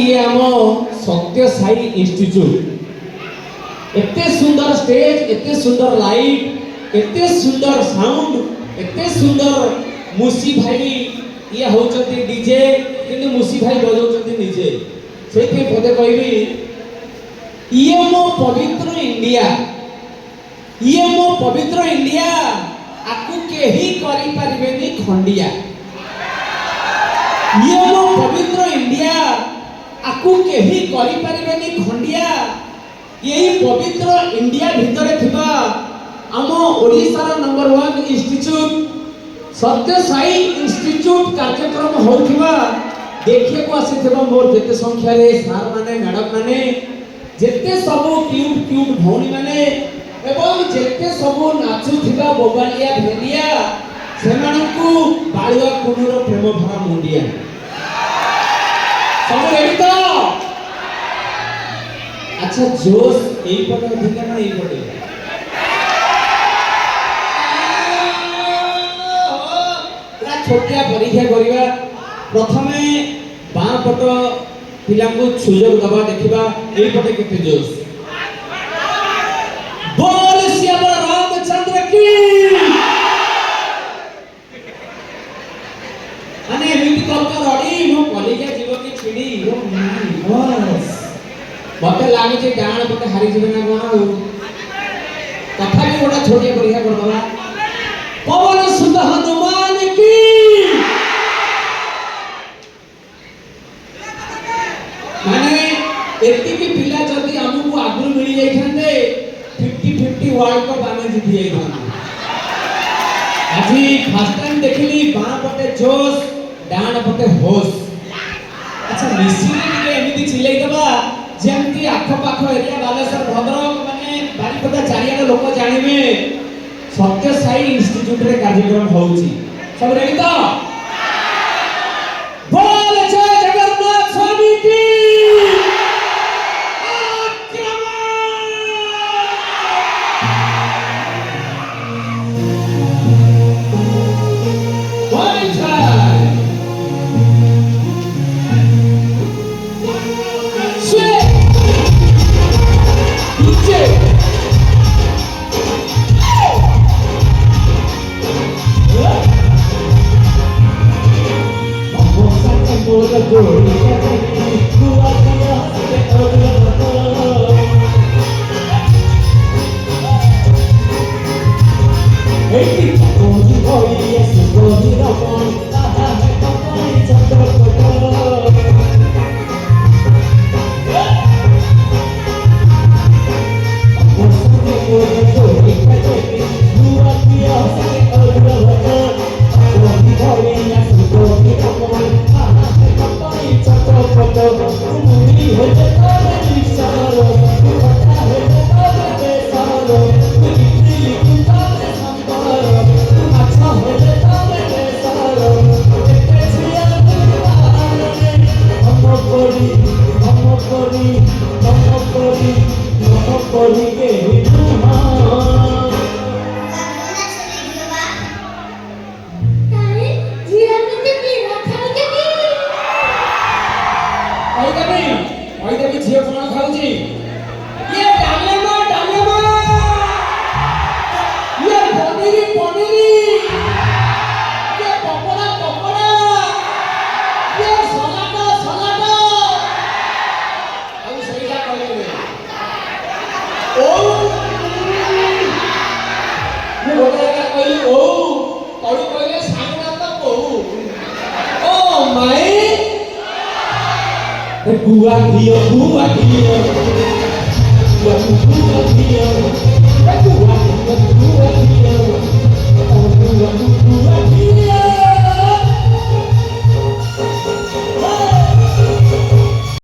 ये आम सत्य साई इंस्टीट्यूट एते सुंदर स्टेज एते सुंदर लाइट एते सुंदर साउंड एते सुंदर मुसी भाई ये होचंती डीजे किंतु मुसी भाई बजाउचंती निजे सेति पदे कहबी ये मो पवित्र इंडिया ये मो पवित्र इंडिया आकु केही करि परिबेनी खंडिया ये मो पवित्र इंडिया आकु केही करि परिबेनी खंडिया यही पवित्र इंडिया भितरे थिबा आम ओडिसा नंबर 1 इंस्टीट्यूट सत्य साई इंस्टीट्यूट कार्यक्रम होथिबा देखिए को आसीथिबा मोर जेते संख्या रे सार माने मैडम माने जेते सबो क्यूट क्यूट भौणी माने एवं जेते सबो नाचुथिबा बोबालिया भेलिया सेमानकु बाळुआ कुनुर प्रेम भरा मुंडिया सब रेडी तो अच्छा जोश एई पटे अधिका ना एई पटे पूरा छोटिया परीक्षा करिबा प्रथमे बाँ पट पिलांकु सुयोग दबा देखिबा एई पटे केते जोश बोल श्याम रामचंद्र की अने एमिति करका रडी मो कलिजा जीव की छिड़ी ओ बस मते लागे जे डाण पटे हारी जिवे ना कोन कथा भी गोटा छोटिया परीक्षा कर दबा पवन सुत हनुमान की माने एति की पिला जदी हमकु आगु मिली जाई थांदे 50-50 वर्ल्ड कप आमे जीति जाई थांदे আজি फर्स्ट टाइम देखिली बाँ पटे जोश डाण पटे होश अच्छा मिसिरी के एमिति चिल्लाई दबा जेमती आखो पाखो एरिया बालेश्वर भद्रक माने बारीपदा चारियाडे लोक जानिबे सत्य साई इंस्टीट्यूट रे कार्यक्रम होउची सब रेडी तो बोल जय जगन्नाथ स्वामी की Buah dia, buah dia, buah dia, buah dia, buah dia.